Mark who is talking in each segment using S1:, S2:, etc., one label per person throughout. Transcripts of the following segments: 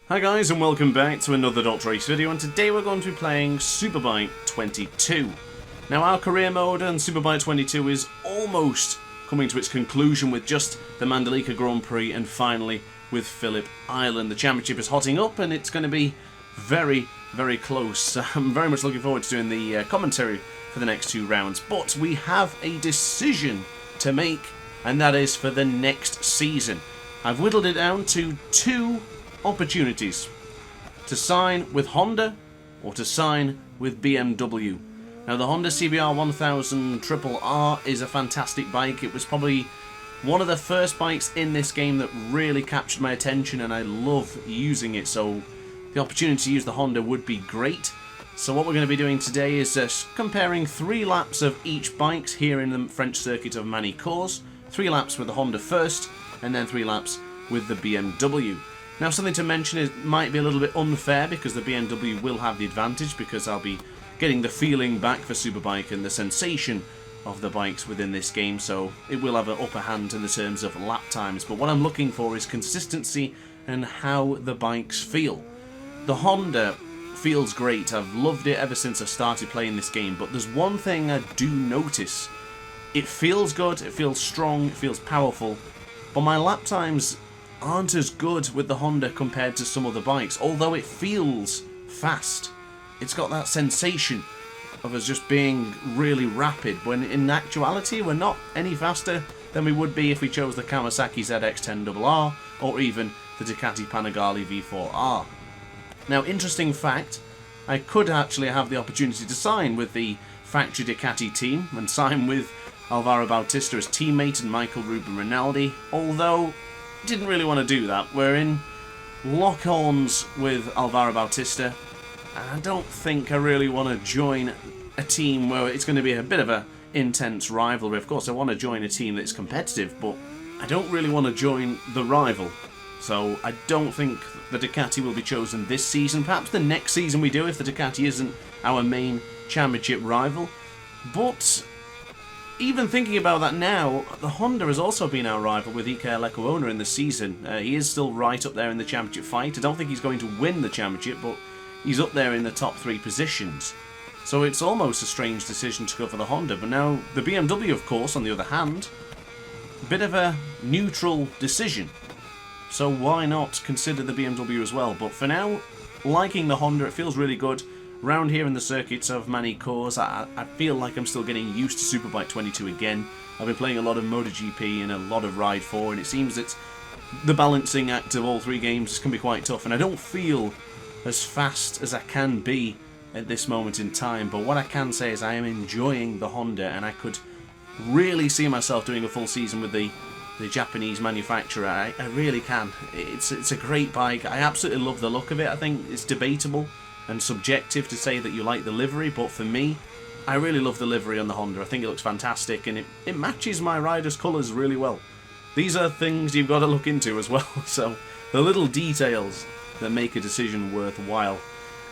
S1: Hi guys, and welcome back to another DrAce video, and today we're going to be playing Superbike 22. Now our career mode on Superbike 22 is almost coming to its conclusion with just the Mandalika Grand Prix and finally with Phillip Island. The championship is hotting up and it's going to be very, very close. I'm very much looking forward to doing the commentary for the next two rounds, but we have a decision to make, and that is for the next season. I've whittled it down to two opportunities: to sign with Honda or to sign with BMW. Now the Honda CBR 1000 RRR is a fantastic bike. It was probably one of the first bikes in this game that really captured my attention, and I love using it, so the opportunity to use the Honda would be great. So what we're going to be doing today is comparing 3 laps of each bike here in the French circuit of Manicours. 3 laps with the Honda first, and then 3 laps with the BMW. Now, something to mention is it might be a little bit unfair because the BMW will have the advantage, because I'll be getting the feeling back for Superbike and the sensation of the bikes within this game, so it will have an upper hand in the terms of lap times. But what I'm looking for is consistency and how the bikes feel. The Honda feels great. I've loved it ever since I started playing this game, but there's one thing I do notice. It feels good, it feels strong, it feels powerful, but my lap times aren't as good with the Honda compared to some other bikes, although it feels fast. It's got that sensation of us just being really rapid, when in actuality we're not any faster than we would be if we chose the Kawasaki ZX-10RR or even the Ducati Panigale V4R. Now, interesting fact, I could actually have the opportunity to sign with the factory Ducati team and sign with Alvaro Bautista as teammate and Michael Ruben Rinaldi, although didn't really want to do that. We're in lock-ons with Alvaro Bautista, and I don't think I really want to join a team where it's going to be a bit of a intense rivalry. Of course, I want to join a team that's competitive, but I don't really want to join the rival. So I don't think the Ducati will be chosen this season. Perhaps the next season we do, if the Ducati isn't our main championship rival. But even thinking about that now, the Honda has also been our rival with Ike Lecuona in the season. He is still right up there in the championship fight. I don't think he's going to win the championship, but he's up there in the top 3 positions. So it's almost a strange decision to go for the Honda. But now the BMW, of course, on the other hand, a bit of a neutral decision. So why not consider the BMW as well? But for now, liking the Honda, it feels really good. Round here in the circuits of Manicours, I feel like I'm still getting used to Superbike 22 again. I've been playing a lot of MotoGP and a lot of Ride 4, and it seems that the balancing act of all 3 games can be quite tough, and I don't feel as fast as I can be at this moment in time. But what I can say is I am enjoying the Honda, and I could really see myself doing a full season with the Japanese manufacturer. I really can. It's a great bike. I absolutely love the look of it. I think it's debatable and subjective to say that you like the livery, but for me, I really love the livery on the Honda. I think it looks fantastic, and it matches my rider's colours really well. These are things you've got to look into as well, so the little details that make a decision worthwhile.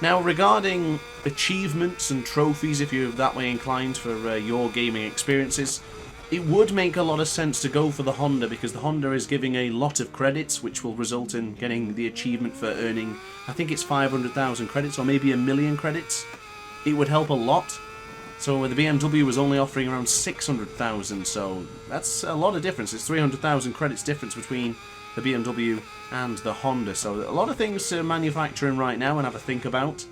S1: Now, regarding achievements and trophies, if you're that way inclined for your gaming experiences, it would make a lot of sense to go for the Honda, because the Honda is giving a lot of credits, which will result in getting the achievement for earning, I think it's 500,000 credits or maybe 1 million credits. It would help a lot. So the BMW was only offering around 600,000, so that's a lot of difference. It's 300,000 credits difference between the BMW and the Honda. So a lot of things to manufacture in right now and have a think about.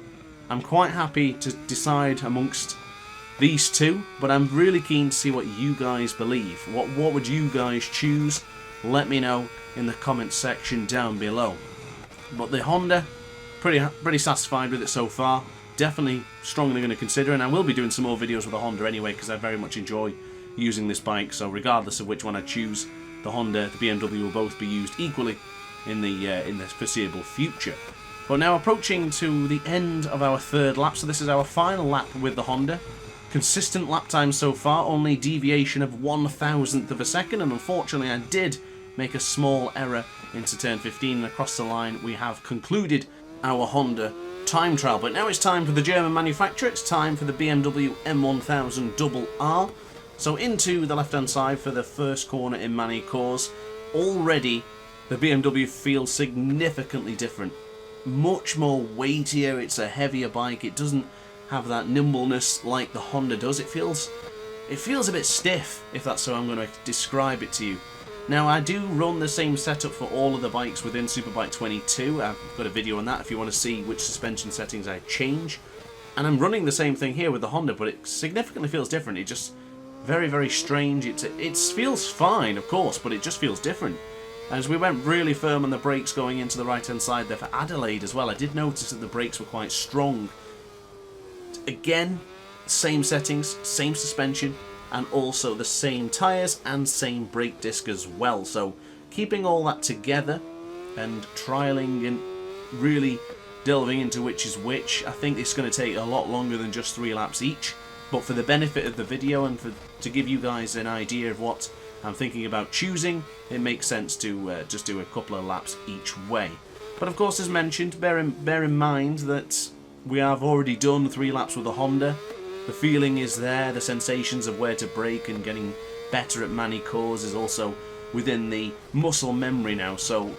S1: I'm quite happy to decide amongst these two, but I'm really keen to see what you guys believe. What would you guys choose? Let me know in the comments section down below. But the Honda, pretty satisfied with it so far. Definitely strongly going to consider, and I will be doing some more videos with the Honda anyway, because I very much enjoy using this bike. So regardless of which one I choose, the Honda, the BMW will both be used equally in the foreseeable future. But now approaching to the end of our 3rd lap, so this is our final lap with the Honda. Consistent lap time so far, only deviation of 1/1000th of a second, and unfortunately I did make a small error into turn 15, and across the line we have concluded our Honda time trial. But now it's time for the German manufacturer. It's time for the BMW M1000 RR. So into the left hand side for the first corner in Manicours. Already the BMW feels significantly different much more weightier, it's a heavier bike, it doesn't have that nimbleness like the Honda does. It feels a bit stiff, if that's how I'm going to describe it to you. Now, I do run the same setup for all of the bikes within Superbike 22. I've got a video on that if you want to see which suspension settings I change. And I'm running the same thing here with the Honda, but it significantly feels different. It just very, very strange. It feels fine, of course, but it just feels different. As we went really firm on the brakes going into the right-hand side there for Adelaide as well, I did notice that the brakes were quite strong. Again, same settings, same suspension, and also the same tyres and same brake disc as well. So keeping all that together and trialling and really delving into which is which, I think it's going to take a lot longer than just 3 laps each. But for the benefit of the video and to give you guys an idea of what I'm thinking about choosing, it makes sense to just do a couple of laps each way. But of course, as mentioned, bear in mind that we have already done 3 laps with the Honda. The feeling is there, the sensations of where to brake and getting better at many cores is also within the muscle memory now, so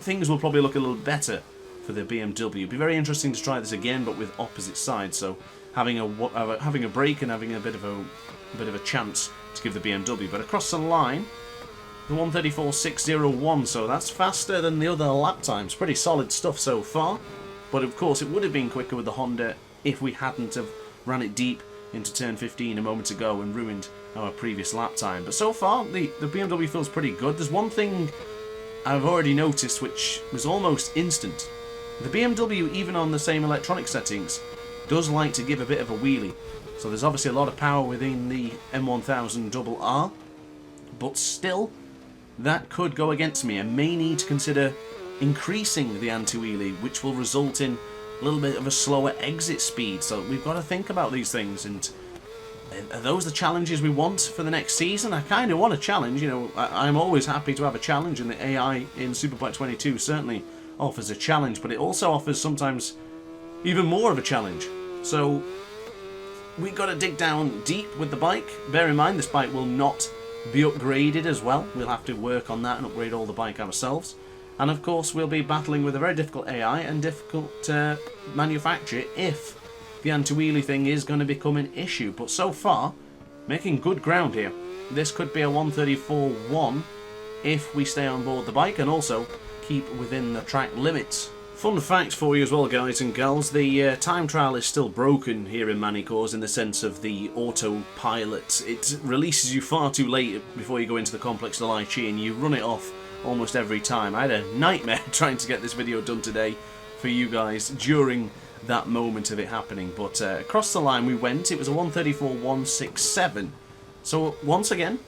S1: things will probably look a little better for the BMW. It'd be very interesting to try this again, but with opposite sides, so having a brake and having a bit of a chance to give the BMW. But across the line, the 1:34.601, so that's faster than the other lap times. Pretty solid stuff so far, but of course it would have been quicker with the Honda if we hadn't have ran it deep into turn 15 a moment ago and ruined our previous lap time. But so far, the BMW feels pretty good. There's one thing I've already noticed which was almost instant. The BMW, even on the same electronic settings, does like to give a bit of a wheelie. So there's obviously a lot of power within the M1000RR, but still, that could go against me. I may need to consider increasing the anti-wheelie, which will result in a little bit of a slower exit speed. So we've got to think about these things, and are those the challenges we want for the next season? I kind of want a challenge, you know. I'm always happy to have a challenge, and the AI in Superbike 22 certainly offers a challenge, but it also offers sometimes even more of a challenge. So we've got to dig down deep with the bike. Bear in mind, this bike will not be upgraded as well. We'll have to work on that and upgrade all the bike ourselves. And of course, we'll be battling with a very difficult AI and difficult to manufacture if the anti-wheelie thing is going to become an issue. But so far, making good ground here. This could be a 1:34.1 if we stay on board the bike and also keep within the track limits. Fun fact for you as well, guys and girls, the time trial is still broken here in Manicores in the sense of the autopilot. It releases you far too late before you go into the Complex de Lychee, and you run it off almost every time. I had a nightmare trying to get this video done today for you guys during that moment of it happening, but across the line we went. It was a 1:34.167, so once again,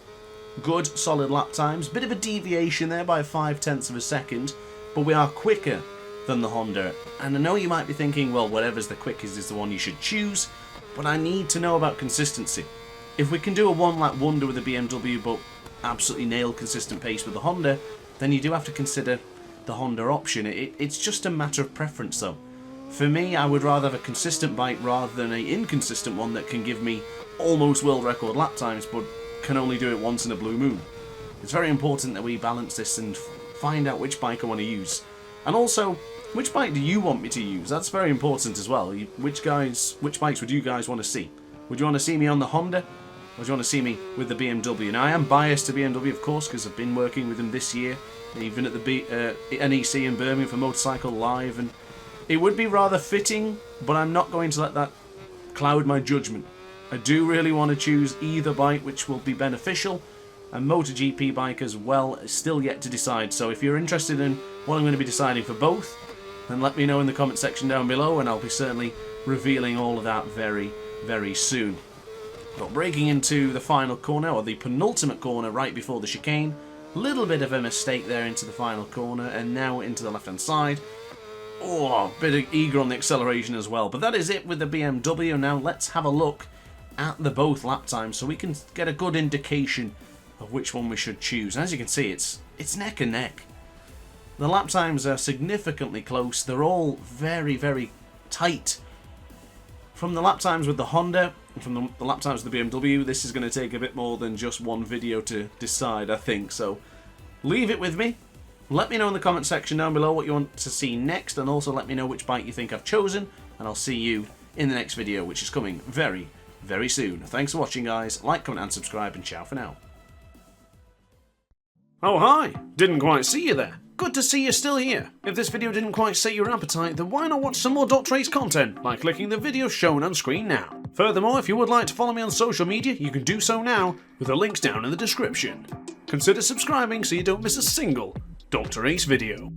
S1: good solid lap times. Bit of a deviation there by 0.5 of a second, but we are quicker than the Honda. And I know you might be thinking, well, whatever's the quickest is the one you should choose, but I need to know about consistency. If we can do a one-lap wonder with the BMW but absolutely nail consistent pace with the Honda, then you do have to consider the Honda option. It's just a matter of preference though. For me, I would rather have a consistent bike rather than an inconsistent one that can give me almost world record lap times but can only do it once in a blue moon. It's very important that we balance this and find out which bike I want to use. And also, which bike do you want me to use? That's very important as well. Which bikes would you guys want to see? Would you want to see me on the Honda? Or do you want to see me with the BMW? Now, I am biased to BMW, of course, because I've been working with them this year, even at the NEC in Birmingham for Motorcycle Live, and it would be rather fitting, but I'm not going to let that cloud my judgment. I do really want to choose either bike, which will be beneficial, and MotoGP bike as well is still yet to decide. So if you're interested in what I'm going to be deciding for both, then let me know in the comment section down below, and I'll be certainly revealing all of that very, very soon. But breaking into the final corner, or the penultimate corner right before the chicane, little bit of a mistake there into the final corner, and now into the left hand side. Oh, a bit eager on the acceleration as well. But that is it with the BMW. Now let's have a look at the both lap times so we can get a good indication of which one we should choose. And as you can see, it's neck and neck. The lap times are significantly close. They're all very, very tight. From the lap times with the Honda and from the lap times with the BMW, this is going to take a bit more than just one video to decide, I think. So leave it with me. Let me know in the comment section down below what you want to see next, and also let me know which bike you think I've chosen, and I'll see you in the next video, which is coming very, very soon. Thanks for watching, guys. Like, comment, and subscribe, and ciao for now. Oh hi! Didn't quite see you there. Good to see you're still here. If this video didn't quite set your appetite, then why not watch some more DrAce content by clicking the video shown on screen now. Furthermore, if you would like to follow me on social media, you can do so now with the links down in the description. Consider subscribing so you don't miss a single DrAce video.